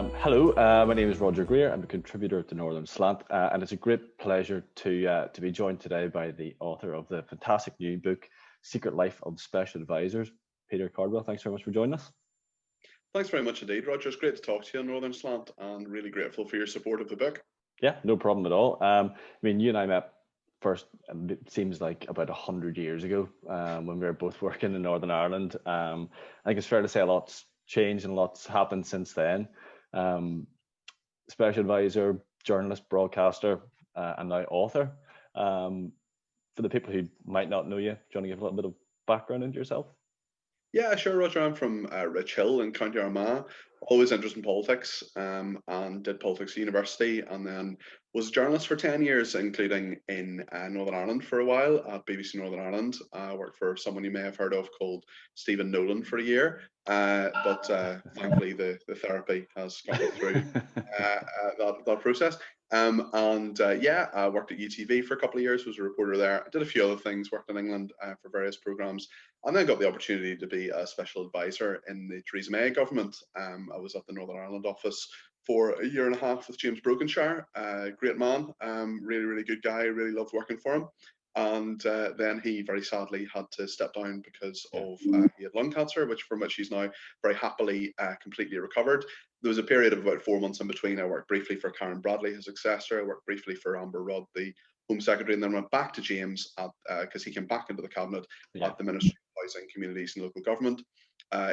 Hello, my name is Roger Greer. I'm a contributor to Northern Slant, and it's a great pleasure to be joined today by the author of the fantastic new book, Secret Life of Special Advisors, Peter Cardwell. Thanks very much for joining us. Thanks very much indeed, Roger. It's great to talk to you on Northern Slant, and really grateful for your support of the book. Yeah, no problem at all. I mean, you and I met first, it seems like about 100 years ago, when we were both working in Northern Ireland. I think it's fair to say a lot's changed and lots happened since then. Special advisor, journalist, broadcaster, and now author. For the people who might not know you, do you want to give a little bit of background into yourself? Yeah, sure, Roger. I'm from Rich Hill in County Armagh. Always interested in politics, and did politics at university, and then was a journalist for 10 years, including in Northern Ireland for a while at BBC Northern Ireland. I worked for someone you may have heard of called Stephen Nolan for a year, but thankfully the therapy has got me through that process. Yeah, I worked at UTV for a couple of years, was a reporter there. I did a few other things, worked in England for various programmes, and then got the opportunity to be a special advisor in the Theresa May government. I was at the Northern Ireland office for a year and a half with James Brokenshire, great man, really, really good guy, really loved working for him. And then he very sadly had to step down because of he had lung cancer, from which he's now very happily completely recovered. There was a period of about 4 months in between. I worked briefly for Karen Bradley, his successor. I worked briefly for Amber Rudd, the Home Secretary, and then went back to James because he came back into the cabinet at the Ministry of Housing, Communities and Local Government.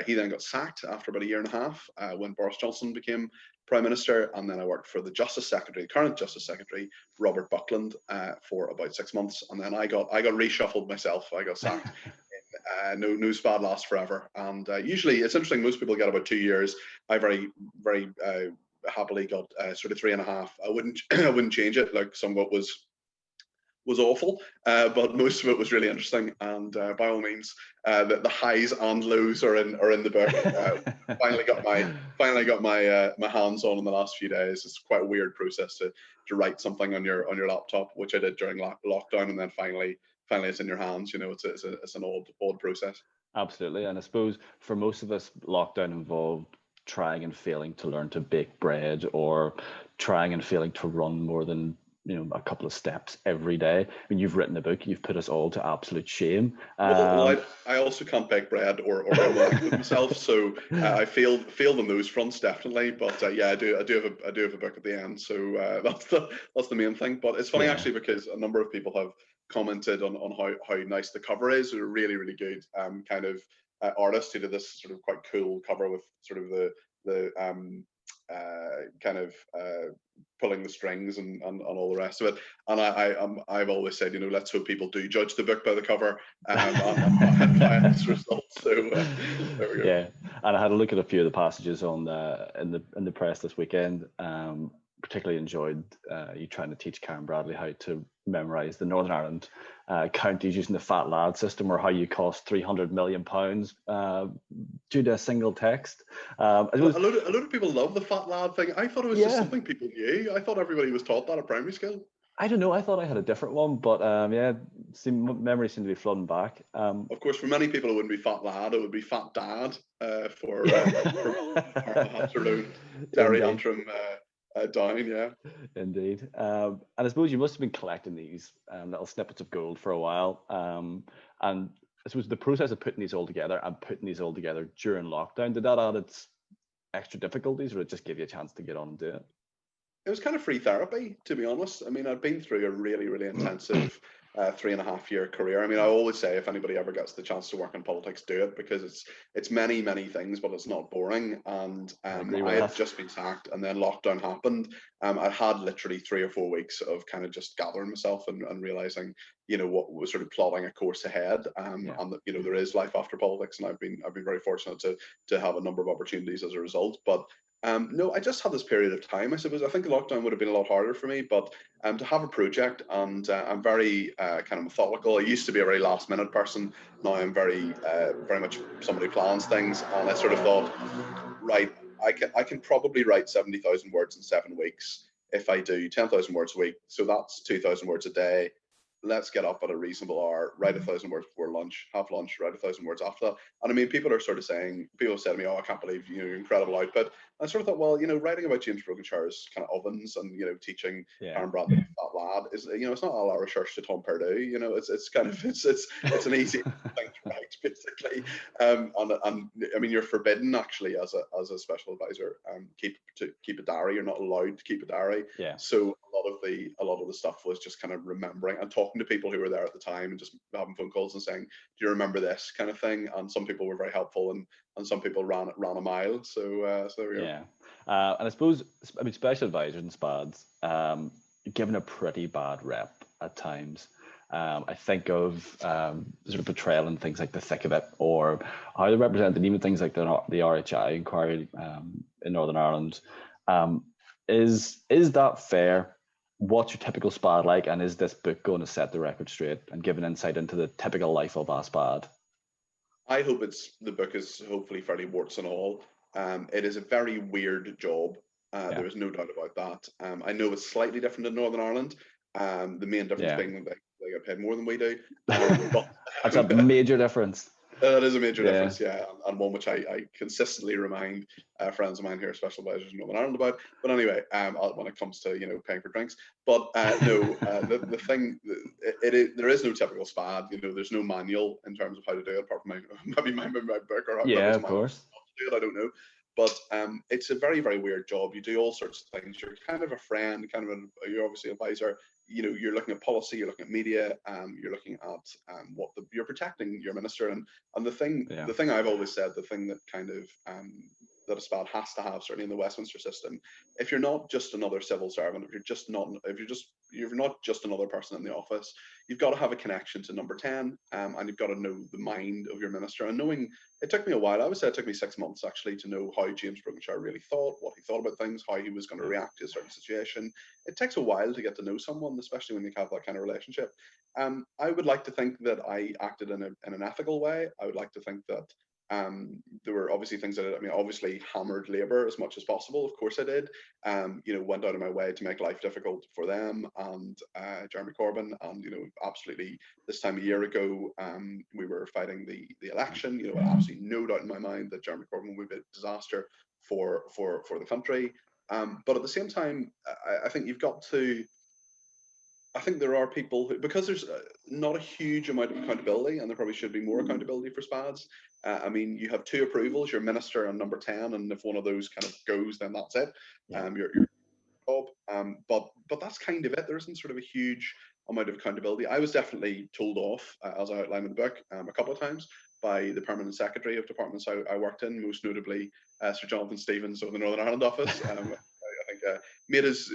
He then got sacked after about a year and a half when Boris Johnson became Prime Minister, and then I worked for the Justice Secretary, current Justice Secretary, Robert Buckland, for about 6 months, and then I got reshuffled myself. I got sacked. No SpAd lasts forever, and usually it's interesting. Most people get about 2 years. I very happily got sort of 3.5. I wouldn't change it. Like, some of it was awful, but most of it was really interesting. And by all means, the highs and lows are in the book. Finally got my hands on in the last few days. It's quite a weird process to write something on your laptop, which I did during lockdown, and then finally it's in your hands. You know, it's an odd process. Absolutely, and I suppose for most of us, lockdown involved trying and failing to learn to bake bread, or trying and failing to run more than a couple of steps every day. I mean, you've written a book, you've put us all to absolute shame. Well, I also can't bake bread or with myself, so I failed on those fronts definitely. But yeah, I do have a book at the end, so that's the main thing. But it's funny actually, because a number of people have commented on how nice the cover is. A really, really good kind of artist who did this sort of quite cool cover with sort of the kind of pulling the strings and all the rest of it. And I've always said, let's hope people do judge the book by the cover and by its results. So there we go. Yeah, and I had a look at a few of the passages in the press this weekend. Particularly enjoyed you trying to teach Karen Bradley how to memorise the Northern Ireland counties using the fat lad system, or how you cost £300 million due to a single text. A lot of people love the fat lad thing. I thought it was just something people knew. I thought everybody was taught that at primary school. I don't know. I thought I had a different one, but yeah, memories seem to be flooding back. Of course, for many people, it wouldn't be fat lad; it would be fat dad for Derry Antrim. Down, yeah. Indeed. And I suppose you must have been collecting these little snippets of gold for a while. And I suppose the process of putting these all together during lockdown, did that add its extra difficulties, or did it just give you a chance to get on and do it? It was kind of free therapy, to be honest. I mean, I'd been through a really, really intensive 3.5-year career. I mean, I always say, if anybody ever gets the chance to work in politics, do it, because it's many, many things, but it's not boring. And I had just been sacked, and then lockdown happened. I had literally 3 or 4 weeks of kind of just gathering myself and realizing, what was sort of plotting a course ahead. And that, there is life after politics, and I've been very fortunate to have a number of opportunities as a result. But no, I just had this period of time, I suppose. I think lockdown would have been a lot harder for me, but to have a project, and I'm very kind of methodical. I used to be a very last minute person. Now I'm very much somebody who plans things, and I sort of thought, right, I can probably write 70,000 words in 7 weeks if I do 10,000 words a week. So that's 2,000 words a day. let's get up at a reasonable hour, write 1,000 words before lunch, have lunch, write 1,000 words after that. And I mean, people are sort of saying, people have said to me, oh, I can't believe, your incredible output. And I sort of thought, well, writing about James Brockenshaw's kind of ovens and, teaching Karen Bradley that lad is, it's not a la recherche to Tom Perdue, it's kind of, it's an easy thing to write, basically. And I mean, you're forbidden actually as a special advisor, keep a diary. You're not allowed to keep a diary. Yeah. So a lot of the stuff was just kind of remembering and talking to people who were there at the time and just having phone calls and saying, do you remember this kind of thing? And some people were very helpful and some people ran a mile. So there we go. Yeah. And I suppose, special advisors and SpADs, given a pretty bad rep at times. I think of sort of betrayal and things like the thick of it, or how they're represented, even things like the RHI inquiry in Northern Ireland. Is that fair? What's your typical SpAD like, and is this book going to set the record straight and give an insight into the typical life of a SpAD? I hope the book is hopefully fairly warts and all. It is a very weird job. There is no doubt about that. I know it's slightly different in Northern Ireland. The main difference being that they get paid more than we do. But that's a major difference. That is a major difference, and one which I consistently remind friends of mine here, special advisors in Northern Ireland, about. But anyway, when it comes to paying for drinks, but no, the thing, there is no typical SpAD. There's no manual in terms of how to do it, apart from maybe my book or how of course to do it. I don't know. But it's a very, very weird job. You do all sorts of things. You're kind of a friend, you're obviously an advisor. You're looking at policy, you're looking at media, you're looking at you're protecting your minister. And the thing I've always said, the thing that kind of that a SpAD has to have, certainly in the Westminster system, if you're not just another civil servant, if you're not just another person in the office, you've got to have a connection to number 10, and you've got to know the mind of your minister. And knowing, it took me a while. I would say it took me 6 months actually to know how James Brookenshaw really thought, what he thought about things, how he was going to react to a certain situation. It takes a while to get to know someone, especially when you have that kind of relationship. I would like to think that I acted in an ethical way. I would like to think that there were obviously things that obviously hammered Labour as much as possible. Of course I did. Went out of my way to make life difficult for them and Jeremy Corbyn. And absolutely, this time a year ago, we were fighting the election. Absolutely no doubt in my mind that Jeremy Corbyn would be a disaster for the country. But at the same time, I think you've got to. I think there are people who, because there's not a huge amount of accountability, and there probably should be more accountability for SpADs. I mean, you have 2 approvals, your minister and number 10, and if one of those kind of goes, then that's it. Your job. But that's kind of it. There isn't sort of a huge amount of accountability. I was definitely told off, as I outlined in the book, a couple of times by the permanent secretary of departments I worked in, most notably Sir Jonathan Stevens of the Northern Ireland office. I think made his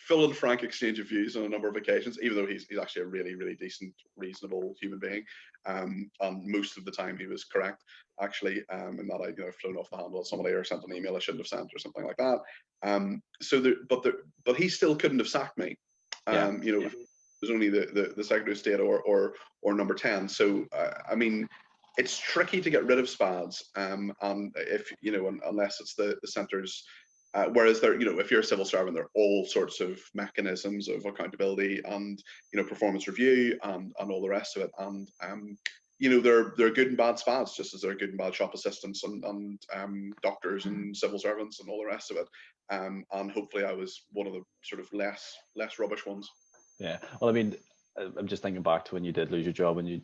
full and frank exchange of views on a number of occasions, even though he's actually a really, really decent, reasonable human being. And most of the time he was correct, actually, in that I'd flown off the handle at somebody or sent an email I shouldn't have sent or something like that. But he still couldn't have sacked me. It was only the Secretary of State or number 10. So I mean, it's tricky to get rid of SpADs, and if unless it's the centre's. Whereas if you're a civil servant, there are all sorts of mechanisms of accountability and performance review and all the rest of it. And there are good and bad SpADs, just as there are good and bad shop assistants and doctors and civil servants and all the rest of it. And hopefully, I was one of the sort of less rubbish ones. Yeah. Well, I mean, I'm just thinking back to when you did lose your job and you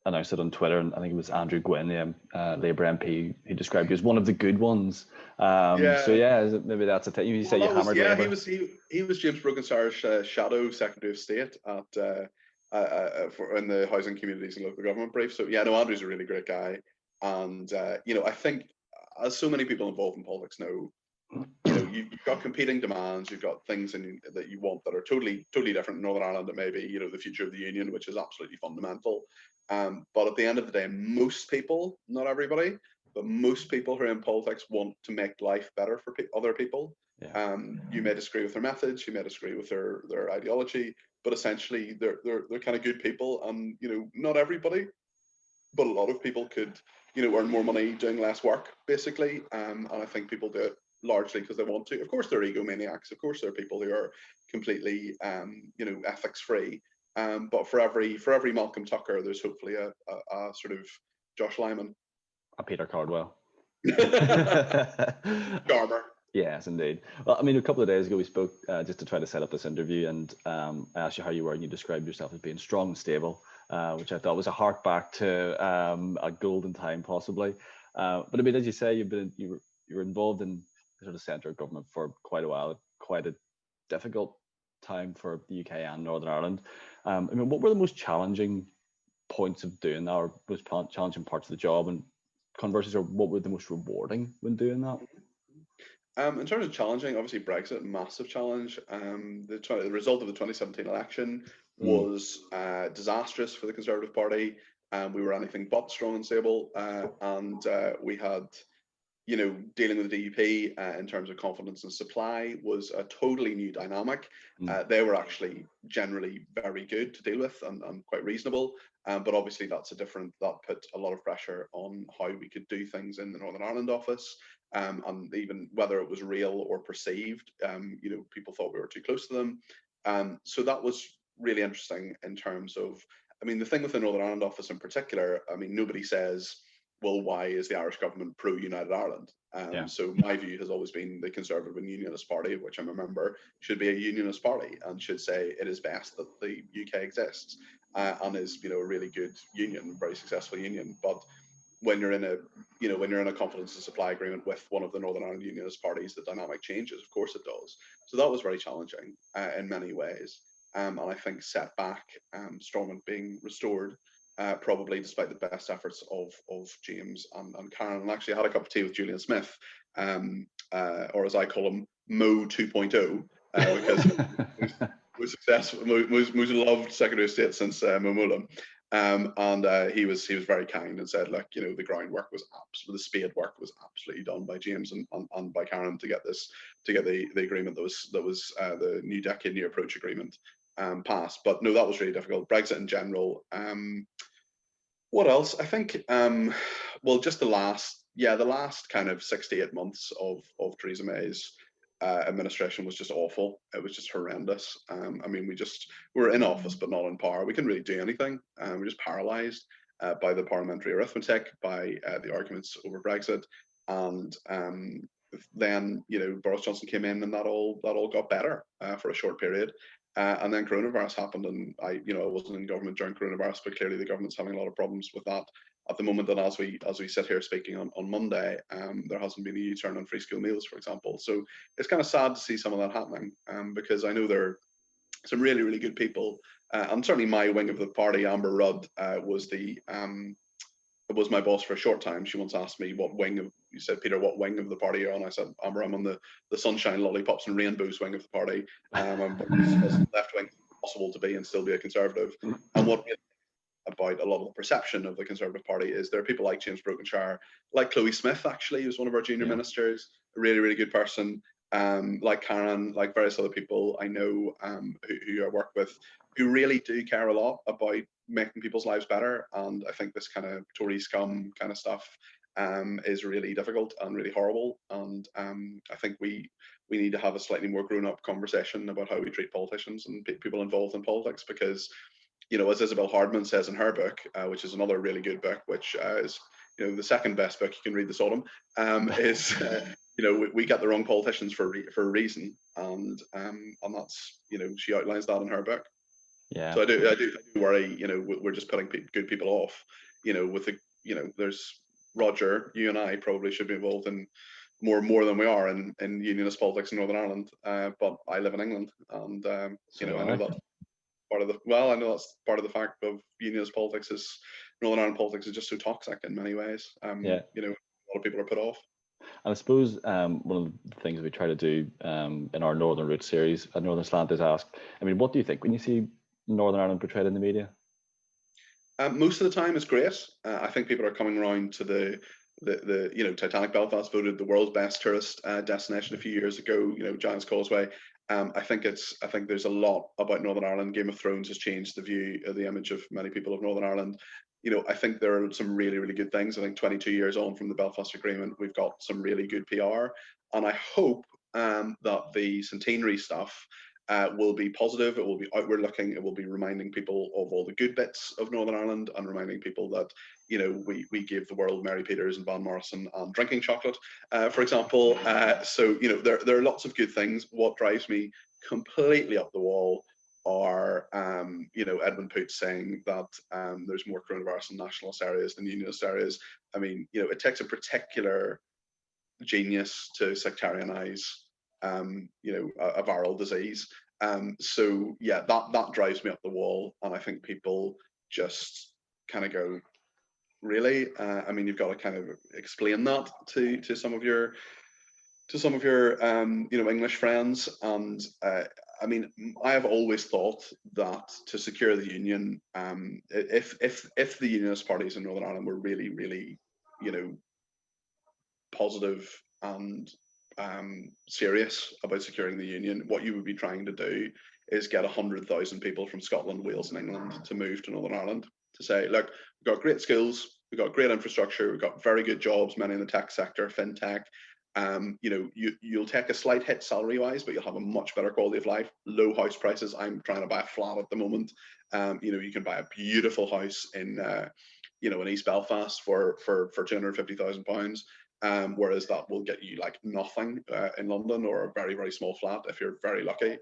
announced it on Twitter, and I think it was Andrew Gwynne, the Labour MP, who described you as one of the good ones. So maybe that's a thing. You say you hammered Labour. He was James Brockenshaw's shadow Secretary of State at in the Housing, Communities and Local Government brief. So Andrew's a really great guy, and I think, as so many people involved in politics know, you've got competing demands, you've got things that you want that are totally different in Northern Ireland. It may be the future of the union, which is absolutely fundamental. But at the end of the day, most people, not everybody, but most people who are in politics want to make life better for other people. You may disagree with their methods, you may disagree with their ideology, but essentially they're kind of good people, and not everybody, but a lot of people could earn more money doing less work, basically. And I think people do it largely because they want to. Of course, they're egomaniacs. Of course, there are people who are completely ethics free. But for every Malcolm Tucker, there's hopefully a sort of Josh Lyman. A Peter Cardwell. Charmer. Yes, indeed. Well, I mean, a couple of days ago we spoke just to try to set up this interview, and I asked you how you were, and you described yourself as being strong and stable, which I thought was a hark back to a golden time, possibly. But I mean, as you say, you were involved in the sort of centre of government for quite a while, quite a difficult time for the UK and Northern Ireland. I mean, what were the most challenging points of doing that, or most challenging parts of the job, and conversely, or what were the most rewarding when doing that? In terms of challenging, obviously Brexit, massive challenge. The result of the 2017 election was disastrous for the Conservative Party. We were anything but strong and stable, and we had, dealing with the DUP in terms of confidence and supply was a totally new dynamic. They were actually generally very good to deal with and quite reasonable, but obviously that put a lot of pressure on how we could do things in the Northern Ireland office. And even whether it was real or perceived, people thought we were too close to them. So that was really interesting in terms of, I mean, the thing with the Northern Ireland office in particular, I mean, nobody says, well, why is the Irish government pro-United Ireland? So my view has always been the Conservative and Unionist Party, which I'm a member, should be a Unionist party and should say it is best that the UK exists and is, a really good union, very successful union. But when you're in a confidence and supply agreement with one of the Northern Ireland Unionist parties, the dynamic changes. Of course it does. So that was very challenging in many ways. And I think set back, Stormont being restored, probably despite the best efforts of James and Karen. And actually I had a cup of tea with Julian Smith, or as I call him, Mo 2.0, because was successful, most loved Secretary of State since Mo Mullen. And he was very kind and said, look, the groundwork was the SpAd work was absolutely done by James and by Karen to get the agreement that was the New Decade New Approach agreement passed. But no, that was really difficult. Brexit in general. What else? I think well, just the last kind of 6 to 8 months of Theresa May's administration was just awful. It was just horrendous. I mean, we were in office but not in power. We couldn't really do anything. We're just paralysed by the parliamentary arithmetic, by the arguments over Brexit, and then Boris Johnson came in, and that all got better for a short period. And then coronavirus happened, and I wasn't in government during coronavirus, but clearly the government's having a lot of problems with that at the moment. And as we sit here speaking on Monday, there hasn't been a U-turn on free school meals, for example. So it's kind of sad to see some of that happening, because I know there are some really, really good people, and certainly my wing of the party, Amber Rudd, was my boss for a short time. She once asked me you said, Peter, what wing of the party are you on? I said, Amber, I'm on the sunshine, lollipops and rainbows wing of the party. I'm as left wing as possible to be and still be a Conservative. And what really about a lot of the perception of the Conservative Party is there are people like James Brokenshire, like Chloe Smith, actually, who's one of our junior ministers, a really, really good person, like Karen, like various other people I know who I work with, who really do care a lot about making people's lives better. And I think this kind of Tory scum kind of stuff is really difficult and really horrible. And I think we need to have a slightly more grown-up conversation about how we treat politicians and people involved in politics, because as Isabel Hardman says in her book, which is another really good book, which is the second best book you can read this autumn, is we get the wrong politicians for a reason, and that's she outlines that in her book. Yeah. So I do worry. We're just putting good people off. With there's Roger. You and I probably should be involved in more than we are in unionist politics in Northern Ireland. But I live in England, and I know that. I know that's part of the fact of unionist politics is Northern Ireland politics is just so toxic in many ways. A lot of people are put off. And I suppose one of the things we try to do in our Northern Roots series at Northern Slant is ask, I mean, what do you think when you see Northern Ireland portrayed in the media? Most of the time it's great. I think people are coming around to the Titanic Belfast voted the world's best tourist destination a few years ago. Giant's Causeway. I think there's a lot about Northern Ireland. Game of Thrones has changed the image of many people of Northern Ireland. I think there are some really, really good things. I think 22 years on from the Belfast Agreement, we've got some really good PR, and I hope that the centenary stuff will be positive. It will be outward looking. It will be reminding people of all the good bits of Northern Ireland and reminding people that, you know, we gave the world Mary Peters and Van Morrison and drinking chocolate, for example. So, you know, there are lots of good things. What drives me completely up the wall are, you know, Edmund Poots saying that there's more coronavirus in nationalist areas than unionist areas. I mean, you know, it takes a particular genius to sectarianize, you know, a viral disease. So yeah, that drives me up the wall, and I think people just kind of go, really? I mean, you've got to kind of explain that to some of your you know, English friends. And I mean, I have always thought that to secure the union, if the unionist parties in Northern Ireland were really, really, you know, positive and serious about securing the union, what you would be trying to do is get 100,000 people from Scotland, Wales, and England to move to Northern Ireland, to say, look, we've got great skills, we've got great infrastructure, we've got very good jobs, many in the tech sector, fintech. You know, you'll take a slight hit salary wise, but you'll have a much better quality of life. Low house prices. I'm trying to buy a flat at the moment. You know, you can buy a beautiful house in, you know, in East Belfast for £250,000. Whereas that will get you like nothing in London, or a very, very small flat if you're very lucky.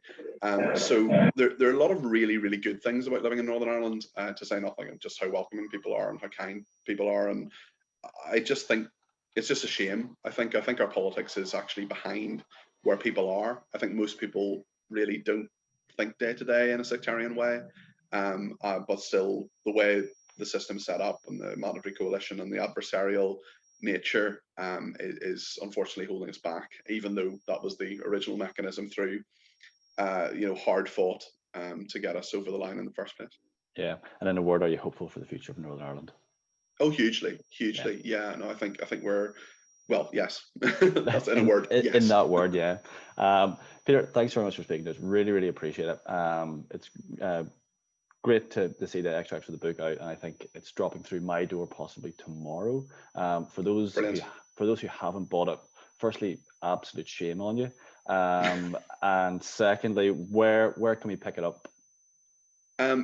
So there are a lot of really, really good things about living in Northern Ireland, to say nothing of just how welcoming people are and how kind people are. And I just think it's just a shame. I think our politics is actually behind where people are. I think most people really don't think day to day in a sectarian way, but still the way the system's set up and the mandatory coalition and the adversarial nature is unfortunately holding us back, even though that was the original mechanism through you know, hard fought to get us over the line in the first place. Yeah, and in a word, are you hopeful for the future of Northern Ireland? Oh, hugely. Yeah, no, I think we're, well, yes. That's in a word. Yes. In that word, yeah. Peter, thanks very much for speaking to us. Really, really appreciate it. It's great to see the extracts of the book out, and I think it's dropping through my door possibly tomorrow. For those who haven't bought it, firstly, absolute shame on you. And secondly, where can we pick it up?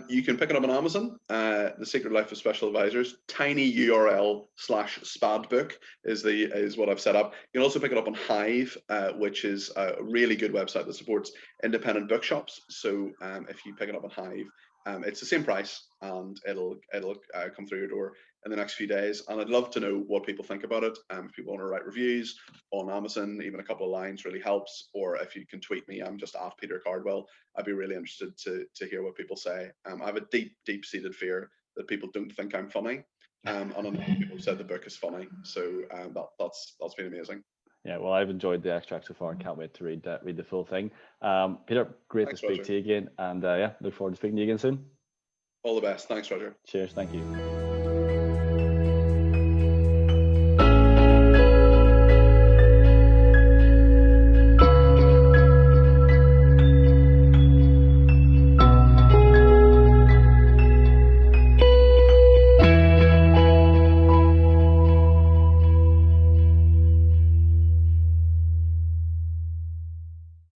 You can pick it up on Amazon. The Secret Life of Special Advisors, tiny URL /SpAd book is what I've set up. You can also pick it up on Hive, which is a really good website that supports independent bookshops. So if you pick it up on Hive, it's the same price, and it'll come through your door in the next few days. And I'd love to know what people think about it. If people want to write reviews on Amazon, even a couple of lines really helps. Or if you can tweet me, I'm just at Peter Cardwell. I'd be really interested to hear what people say. I have a deep-seated fear that people don't think I'm funny. And I know people have said the book is funny. So that's been amazing. Yeah, well, I've enjoyed the extract so far and can't wait to read the full thing. Peter, great to speak to you again, and yeah, look forward to speaking to you again soon. All the best. Thanks, Roger. Cheers. Thank you.